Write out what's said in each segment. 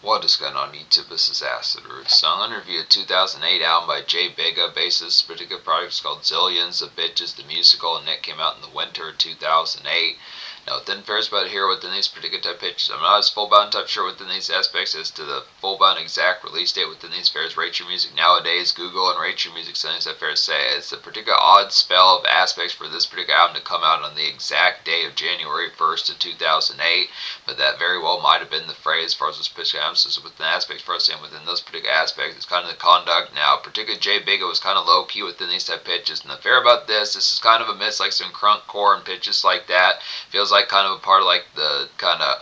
What is going on YouTube? This is Acid Roots. So I'm going to review a 2008 album by Bigga. Basically, this particular project is called Zillions, The Bitches, the musical, and it came out in the winter of 2008. Now, within first about here within these particular type pitches, I'm not as full-bound type sure within these aspects as to the full-bound exact release date within these fairs. Rate your music nowadays, Google and rate your music settings that fair to say. It's a particular odd spell of aspects for this particular album to come out on the exact day of January 1st of 2008, but that very well might have been the phrase as far as this particular emphasis within aspects first and within those particular aspects. It's kind of the conduct. Now, particularly Bigga was kind of low-key within these type pitches, and the fair about this is kind of amidst like some crunk core and pitches like that. Feels like kind of a part of like the kind of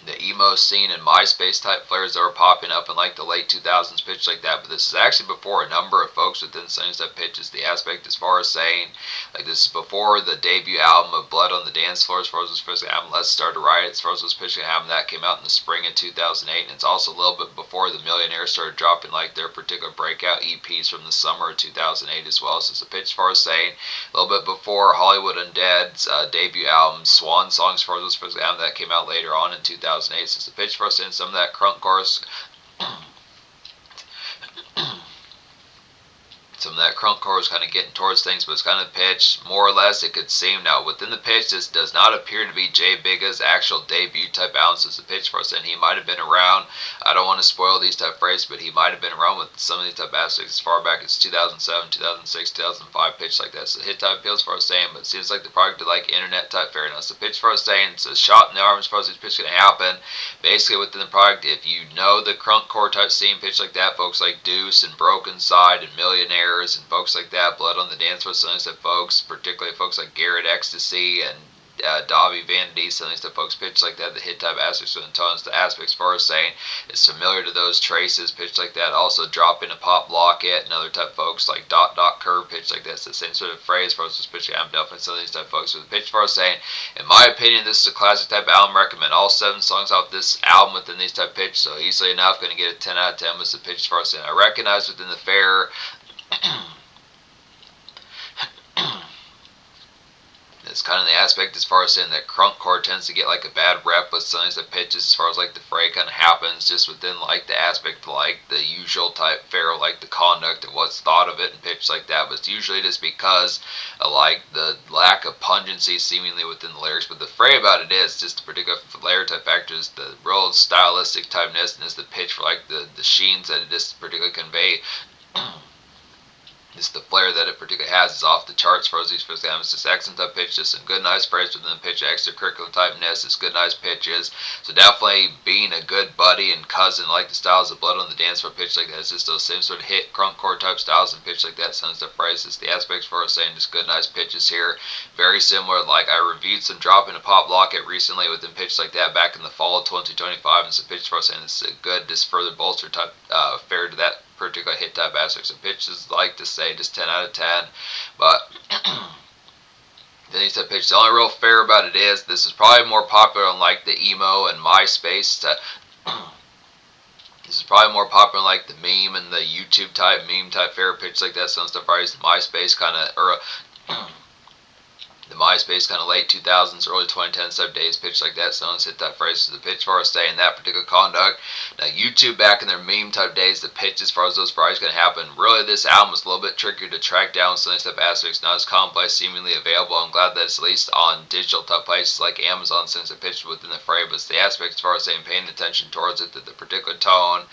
the emo scene and MySpace type flares that were popping up in like the late 2000s pitch like that. But this is actually before a number of folks within Sunny's that pitches the aspect as far as saying like this is before the debut album of Blood on the Dance Floor as far as this particular album, Let's Start a Riot, as far as this particular album that came out in the spring of 2008, and it's also a little bit before the Millionaires started dropping like their particular breakout EPs from the summer of 2008 as well. So it's a pitch as far as saying a little bit before Hollywood Undead's debut album Swan Song as far as this particular album that came out later on in 2008. Since the pitch for us in some of that crunk chorus some of that crunk core was kind of getting towards things, but it's kind of pitch, more or less, it could seem. Now, within the pitch, this does not appear to be Bigga's actual debut type album. So it's a pitch for us, and he might have been around. I don't want to spoil these type phrases, but he might have been around with some of these type aspects as far back as 2007, 2006, 2005, pitch like that. So hit type feels for us saying, but it seems like the product of like internet type fair. Now, it's a pitch for us saying, it's a shot in the arm as far as this pitch going to happen. Basically, within the product, if you know the crunk core type scene pitch like that, folks like Deuce and Broken Side and Millionaire and folks like that, Blood on the Dance Floor, some of these folks, particularly folks like Garrett Ecstasy and Dobby Vanity, some of these folks pitch like that, the hit type aspects and tones, the aspects for us saying it's familiar to those traces, pitch like that, also drop in a pop locket, and other type folks like dot curve, pitch like that, it's the same sort of phrase for us, pitch. I'm definitely some of these type folks with the pitch for us saying, in my opinion, this is a classic type album. Recommend all 7 songs off this album within these type pitch, so easily enough going to get a 10 out of 10 with the pitch for us saying, I recognize within the fair it's kind of the aspect as far as saying that crunk core tends to get like a bad rep with some of the pitches as far as like the fray kind of happens just within like the aspect of like the usual type fare, like the conduct and what's thought of it and pitch like that. But it's usually just because of like the lack of pungency seemingly within the lyrics. But the fray about it is just the particular layer type factors, the real stylistic typeness, and is the pitch for like the sheens that it just particularly convey. Just the flair that it particularly has is off the charts for these first games. It's just excellent type pitch, just some good nice phrase within the pitch, extracurricular typeness, it's good nice pitches. So definitely being a good buddy and cousin, like the styles of Blood on the Dance Floor pitch like that. It's just those same sort of hit crunk core type styles and pitch like that. Sounds the phrases, the aspects for us saying just good nice pitches here. Very similar, like I reviewed some drop in a pop locket recently within pitch like that back in the fall of 2025, and some pitch for us saying it's a good, just further bolster type fair to that particular hit type aspects of pitches, like to say just 10 out of 10, but then he said pitch. The only real fair about it is this is probably more popular on like the emo and MySpace. This is probably more popular on like the meme and the YouTube type meme type fair pitch like that. Some stuff probably the MySpace kind of or the MySpace kind of late 2000s, early 2010s type days pitch like that. Someone's hit that phrase to the pitch for us saying that particular conduct. Now YouTube back in their meme type days, the pitch as far as those probably going to happen. Really this album was a little bit trickier to track down some of these type aspects, not as complex seemingly available. I'm glad that it's at least on digital type places like Amazon since it pitched within the frame, but it's the aspects as far as saying paying attention towards it, that the particular tone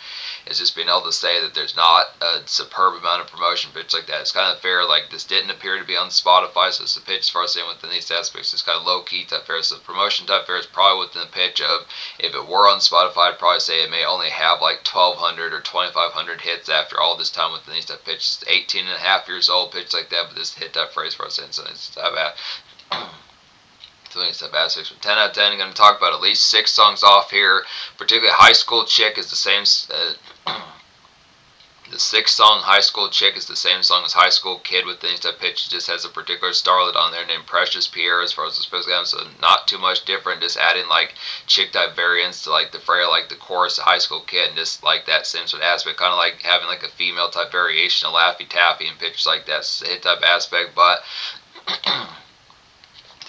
is just being able to say that there's not a superb amount of promotion pitch like that. It's kind of fair, like this didn't appear to be on Spotify, so it's the pitch as far as saying within these aspects it's kind of low-key type fair. So the promotion type fair is probably within the pitch of, if it were on Spotify, I'd probably say it may only have like 1,200 or 2,500 hits after all this time within these type pitches. 18 and a half years old, pitch like that, but this hit type phrase for us saying so it's type aspects from 10 out of 10. I'm going to talk about at least 6 songs off here. Particularly High School Chick is the same. The 6th song, High School Chick, is the same song as High School Kid with things that pitch. It just has a particular starlet on there named Precious Pierre as far as the supposed to so not too much different, just adding like chick type variants to like the frail, like the chorus of High School Kid, and just like that same sort of aspect, kind of like having like a female type variation of Laffy Taffy and pitches like that. It's a hit type aspect, but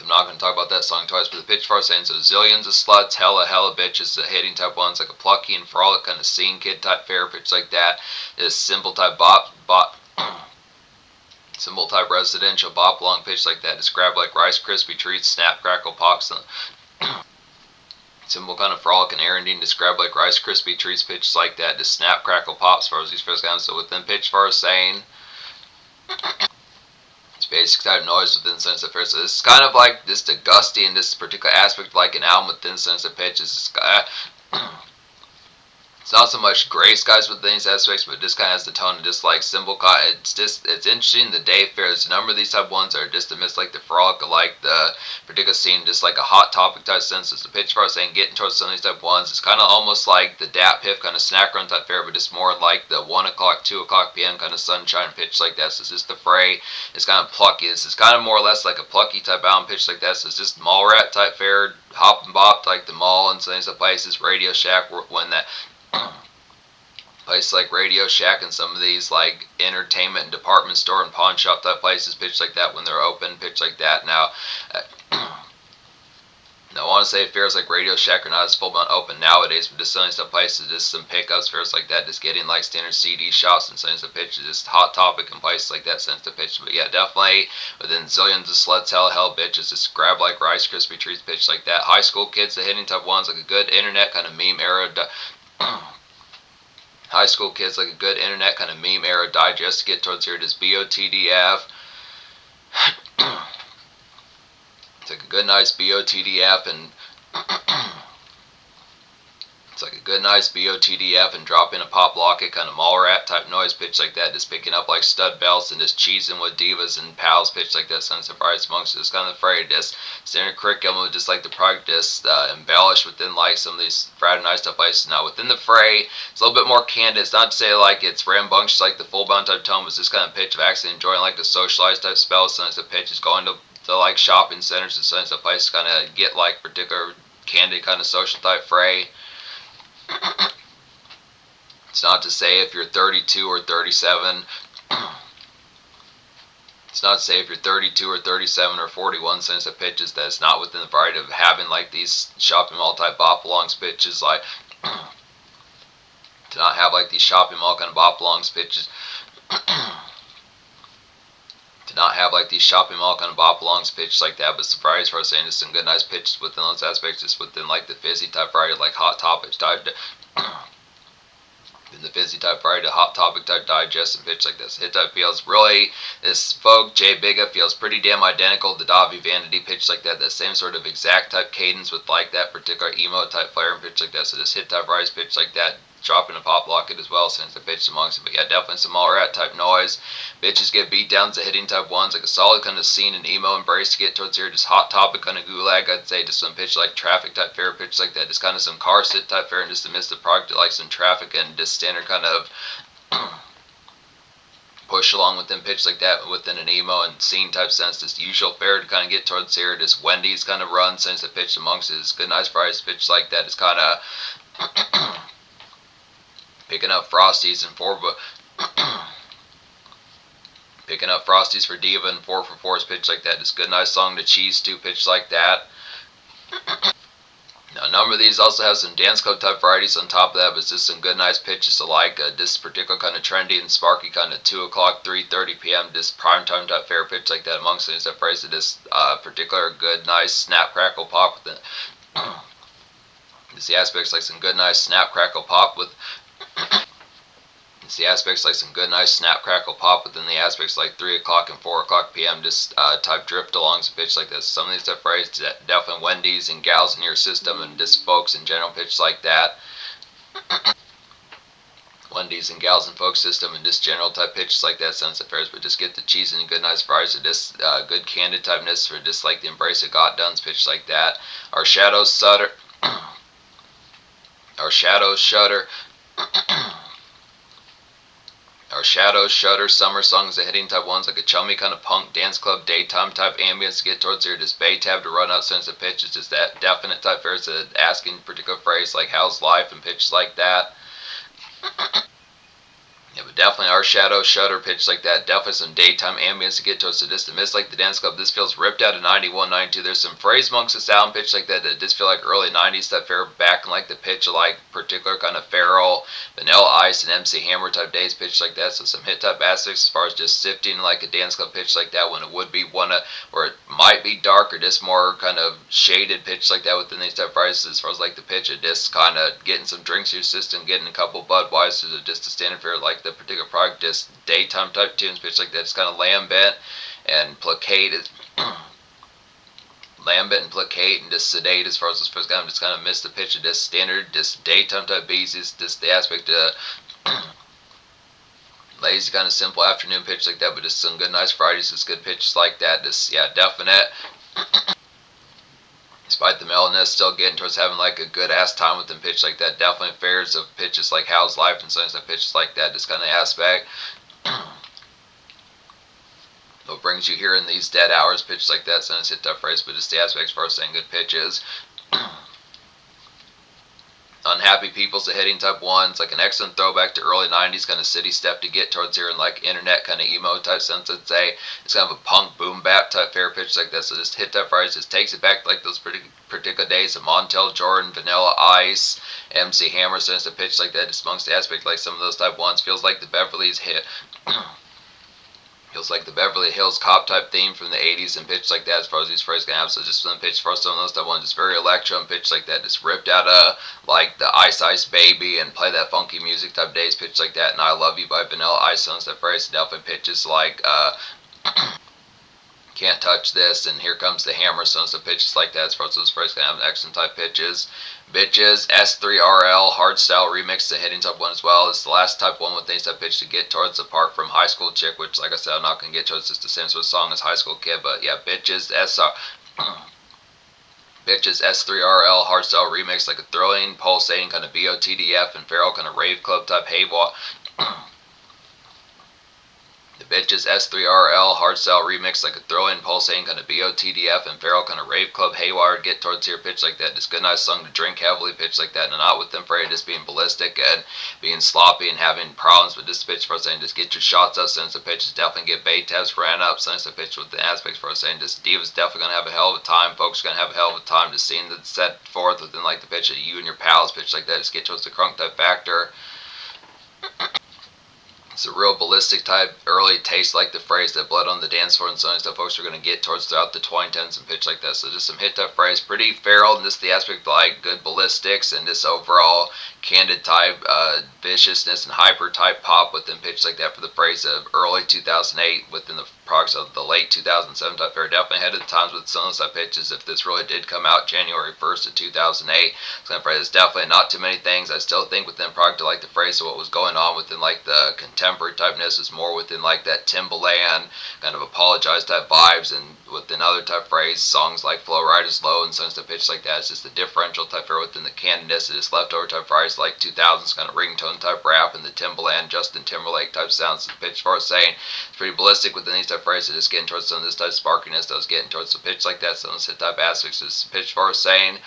I'm not going to talk about that song twice, but the pitch far saying so zillions of sluts, hella bitches, the hitting type ones, like a plucky and frolic kind of scene kid type fair pitch like that. This simple type simple type residential bop long pitch like that. Just grab like Rice Krispie treats, snap, crackle, pops, and simple kind of frolic and erranding. Just grab like Rice Krispie treats pitch like that. Just snap, crackle, pops. As far as these first guys, so within pitch far saying. It's basic type noise within sense of pitch. So this is kind of like just a gusty in this particular aspect, like an album within sense of pitch. It's not so much grace, guys, with these aspects, but just kind of has the tone of just like simple. It's interesting. The day fairs, a number of these type ones are just amidst like the frolic, like the particular scene, just like a hot topic type sense. It's the pitch far saying getting towards some of these type ones. It's kind of almost like the dap piff kind of snack run type fair, but just more like the 1 o'clock, 2 o'clock p.m. kind of sunshine pitch like that. So it's just the fray. It's kind of plucky. This is kind of more or less like a plucky type album pitch like that. So it's just mallrat type fair, hop and bop like the mall and some of these places. Radio Shack when that. Places like Radio Shack and some of these like entertainment and department store and pawn shop type places pitch like that when they're open, pitch like that. Now, I want to say fairs like Radio Shack are not as full on open nowadays, but just some stuff places, just some pickups, fairs like that, just getting like standard CD shops and some stuff pitches, just hot topic and places like that, sense to pitch. But yeah, definitely within zillions of sluts, hell bitches, just grab like Rice Krispie treats pitch like that. High school kids, the hitting type ones, like a good internet kind of meme era. High school kids like a good internet kind of meme era digest to get towards here. Just BOTDF. It's like a good nice BOTDF and it's like a good nice BOTDF and drop in a pop locket kind of mallrat type noise pitch like that. Just picking up like stud belts and just cheesing with divas and pals pitch like that. Sons of Brides amongst this kind of afraid. Just standard curriculum with just like the product just embellished within like some of these Friday night stuff places. Now within the fray, it's a little bit more candid. It's not to say like it's rambunctious like the full bound type tone, but it's this kind of pitch of actually enjoying like the socialized type spells. Sons of pitch is going to like shopping centers and sons of places kind of get like particular candid kind of social type fray. It's not to say if you're 32 or 37. It's not to say if you're 32 or 37 or 41 cents of pitches that it's not within the variety of having like these shopping mall type bop alongs pitches, like to not have like these shopping mall kind of bop alongs pitches. To not have like these shopping mall kind of bop alongs pitches like that, but surprise for us saying just some good nice pitches within those aspects, just within like the fizzy type variety, like hot topics type. In the fizzy type variety, hot topic type digest and pitch like this. Hit type feels really, this folk J Bigga feels pretty damn identical to Davi Vanity pitch like that. That same sort of exact type cadence with like that particular emo type flare and pitch like that. So this hit type rise pitch like that. Dropping a pop locket as well since the pitch amongst it. But yeah, definitely some mallrat type noise. Bitches get beat downs to hitting type ones, like a solid kind of scene and emo embrace to get towards here. Just hot topic kind of gulag, I'd say. Just some pitch like traffic type fair pitch like that. Just kind of some car sit type fair and just amidst the product like some traffic and just standard kind of push along within pitch like that within an emo and scene type sense. This usual fair to kind of get towards here. Just Wendy's kind of run since the pitch amongst it. It's good nice price pitch like that. It's kind of picking up Frosties and picking up Frosties for Diva and 4 for 4's pitch like that. Just good nice song to cheese to pitch like that. Now a number of these also have some dance club type varieties on top of that, but it's just some good nice pitches alike. This particular kind of trendy and sparky kind of 2 o'clock, 3:30 p.m. just prime time type fair pitch like that amongst things that phrase this particular good nice snap crackle pop with it. It's the aspects like some good nice snap crackle pop with it's the aspects like some good nice snap crackle pop within the aspects like 3 o'clock and 4 o'clock p.m. just type drift along some pitch like this. Some of these stuff phrased definitely Wendy's and gals in your system and just folks in general pitch like that. Wendy's and gals and folks system and just general type pitches like that sense of fairs, but just get the cheese and good nice fries or just good candid typeness for just like the embrace of got done's pitch like that. Our shadows shudder. Our shadows shudder. Our shadows shudder summer songs, the hitting type ones like a chummy kind of punk dance club daytime type ambience to get towards here. Just bay tab to run out sense of pitch. It's just that definite type fairs that asking particular phrase like how's life and pitches like that. Yeah, but definitely our shadow shutter pitch like that. Definitely some daytime ambience to get to us. So just to miss like the dance club. This feels ripped out of 91, 92. There's some phrase amongst the sound pitch like that that just feel like early 90s stuff. Fair back in like the pitch of like particular kind of feral, Vanilla Ice, and MC Hammer type days pitch like that. So some hit type aspects as far as just sifting like a dance club pitch like that when it would be one of where it might be dark or just more kind of shaded pitch like that within these type of prices as far as like the pitch of just kind of getting some drinks to your system, getting a couple Budweisers or just a standard fare like the particular product, just daytime type tunes pitch like that. It's kind of lambent and placate is lambent and placate and just sedate as far as this first kind of just kind of miss the pitch of this standard, just daytime type beats is just the aspect of lazy kind of simple afternoon pitch like that, but just some good nice Fridays, just good pitches like that. Just yeah, definite. Despite the mellowness, still getting towards having like a good ass time with them pitch like that. Definitely fares of pitches like How's Life and some pitches like that. This kind of aspect. What brings you here in these dead hours, pitches like that. Sometimes hit that phrase, but just the aspects for saying good pitches. Unhappy People's a hitting type one. It's like an excellent throwback to early 90s kind of city step to get towards here in like internet kind of emo type sense, I'd say. It's kind of a punk boom bap type fair pitch like that. So just hit that phrase, just takes it back to like those particular days of Montel Jordan, Vanilla Ice, MC Hammer, sense a pitch like that. Just amongst the aspect like some of those type ones. Feels like the Beverly's hit. Feels like the Beverly Hills Cop type theme from the 80s and pitch like that as far as these phrases can have. So just some pitch for some of those type ones, just very electro and pitch like that, just ripped out of like the Ice Ice Baby and play that funky music type days pitch like that. And I Love You by Vanilla Ice songs that phrase definitely pitches like Can't Touch This and Here Comes the Hammer songs that pitches like that as far as those phrases can have excellent type pitches. Bitches, S3RL, Hardstyle Remix, the hitting type one as well. It's the last type one with things that pitch to get towards apart from High School Chick, which, like I said, I'm not going to get towards. It's the same sort of song as High School Kid, but yeah, Bitches, Bitches, S3RL, Hardstyle Remix, like a thrilling, pulsating kind of BOTDF and feral kind of rave club type The Bitches S3RL Hardstyle Remix, like a throw-in pulsating kind of BOTDF and feral kind of rave club haywire get towards here pitch like that. Just good nice song to drink heavily pitch like that, and not with them afraid of just being ballistic and being sloppy and having problems with this pitch for saying just get your shots up since the pitch is definitely get bay tabs ran up since the pitch with the aspects for saying just Diva's definitely gonna have a hell of a time. Folks are gonna have a hell of a time just seeing the set forth within like the pitch of you and your pals pitch like that. Just get towards the crunk type factor. It's a real ballistic type early taste like the phrase that blood on the dance floor and some stuff folks are going to get towards throughout the 2010s and pitch like that. So just some hit type phrase, pretty feral and just the aspect like good ballistics and this overall candid type viciousness and hyper type pop within pitch like that for the phrase of early 2008 within the products of the late 2007 type fair. Definitely ahead of the times with some of those pitches. If this really did come out January 1st of 2008, it's going to phrase definitely not too many things. I still think within product to like the phrase of what was going on within like the contemporary typeness is more within like that Timbaland kind of apologize type vibes, and within other type phrase songs like Flow Riders Low and songs that pitch like that. It's just a differential type fair within the candidness. It is leftover type phrase like 2000s kind of ringtone type rap and the Timbaland Justin Timberlake type sounds pitch for saying it's pretty ballistic within these type phrases. Just getting towards some of this type sparkiness that was getting towards the pitch like that. Some of this type aspects is pitch for saying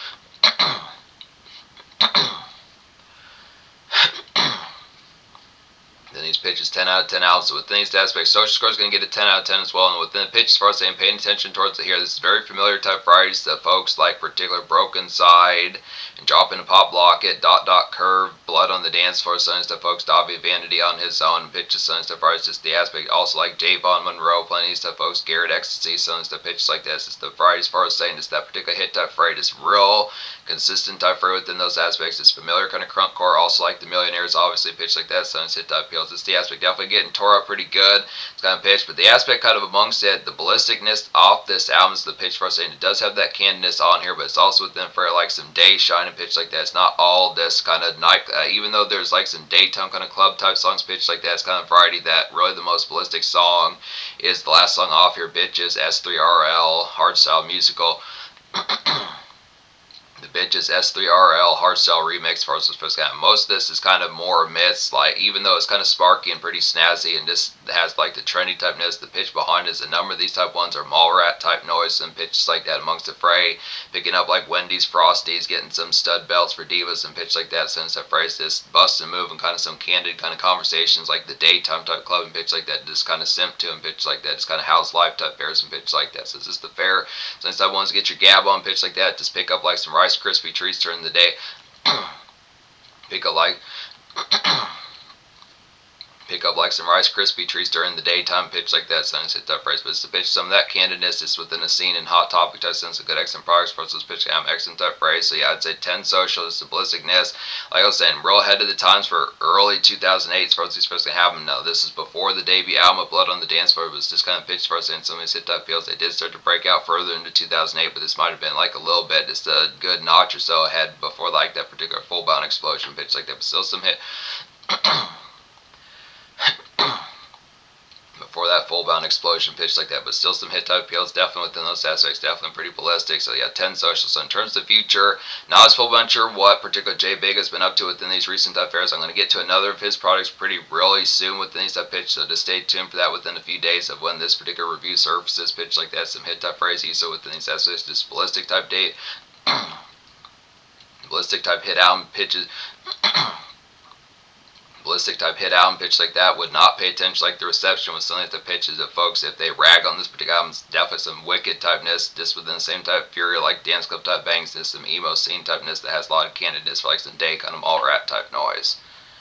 then these pitches 10 out of 10 out. So within these aspects, social score is going to get a 10 out of 10 as well. And within the pitches, as far as saying paying attention towards it here, this is very familiar type varieties that folks like particular Broken Side and Dropping a Pop Locket, Dot Curve, Blood on the Dance Floor, some stuff folks, Dobby Vanity on his own, and pitches some stuff varieties, just the aspect. Also like Javon Monroe, plenty of stuff folks, Garrett Ecstasy, some stuff pitches like this. It's the varieties as far as saying just that particular hit type phrase is real consistent type phrase within those aspects. It's familiar kind of crunk core, also like the Millionaires, obviously pitch like that, some hit type feels. It's the aspect definitely getting tore up pretty good. It's kind of pitch, but the aspect kind of amongst it, the ballisticness off this album is the pitch for us saying it does have that candidness on here, but it's also within for like some day shine and pitch like that. It's not all this kind of night, even though there's like some daytime kind of club type songs pitched like that. It's kind of variety that really the most ballistic song is the last song off here, Bitches, S3RL, Hardstyle Musical. The bitches S3RL hardstyle remix for us was supposed to have. Most of this is kind of more amidst, like, even though it's kind of sparky and pretty snazzy, and this has like the trendy typeness, the pitch behind is a number of these type ones are mallrat type noise and pitches like that amongst the fray, picking up like Wendy's, Frosties, getting some stud belts for divas and pitch like that. Since that phrase, this bust and move and kind of some candid kind of conversations like the daytime type club and pitch like that, just kind of simp to and pitch like that, just kind of house life type fairs and pitch like that. So is this the fair? Since I want to get your gab on pitch like that, just pick up like some Rice Krispie treats during the day. pick up like pick up like some Rice Krispie treats during the daytime, pitch like that. So I hit that phrase, but it's to pitch some of that candidness is within a scene and hot topic type sense of good excellent products for us pitch. I'm excellent that phrase. So yeah, I'd say 10 social is the ballisticness. Like I was saying, real ahead of the times for early 2008 for us supposed to have them. No, this is before the debut album of Blood on the Dance Floor. It was just kind of pitched for us, and some of these hit type feels they did start to break out further into 2008, but this might have been like a little bit, just a good notch or so ahead before like that particular full bound explosion pitch like that, but still some hit. Before that full bound explosion pitch like that, but still some hit type appeals, definitely within those aspects, definitely pretty ballistic. So yeah, 10 social. So in terms of the future, not as full bound sure what particular J Big has been up to within these recent type fairs. I'm going to get to another of his products really soon within these type pitch, so just stay tuned for that within a few days of when this particular review surfaces pitch like that, some hit type phrases. So within these aspects, just ballistic type date, ballistic type hit album pitches. Ballistic type hit album pitch like that would not pay attention like the reception with some of the pitches of folks if they rag on this particular album. It's definitely some wicked typeness just within the same type fury like dance club type bangs, and some emo scene typeness that has a lot of candidness for like some day kind of mallrat type noise.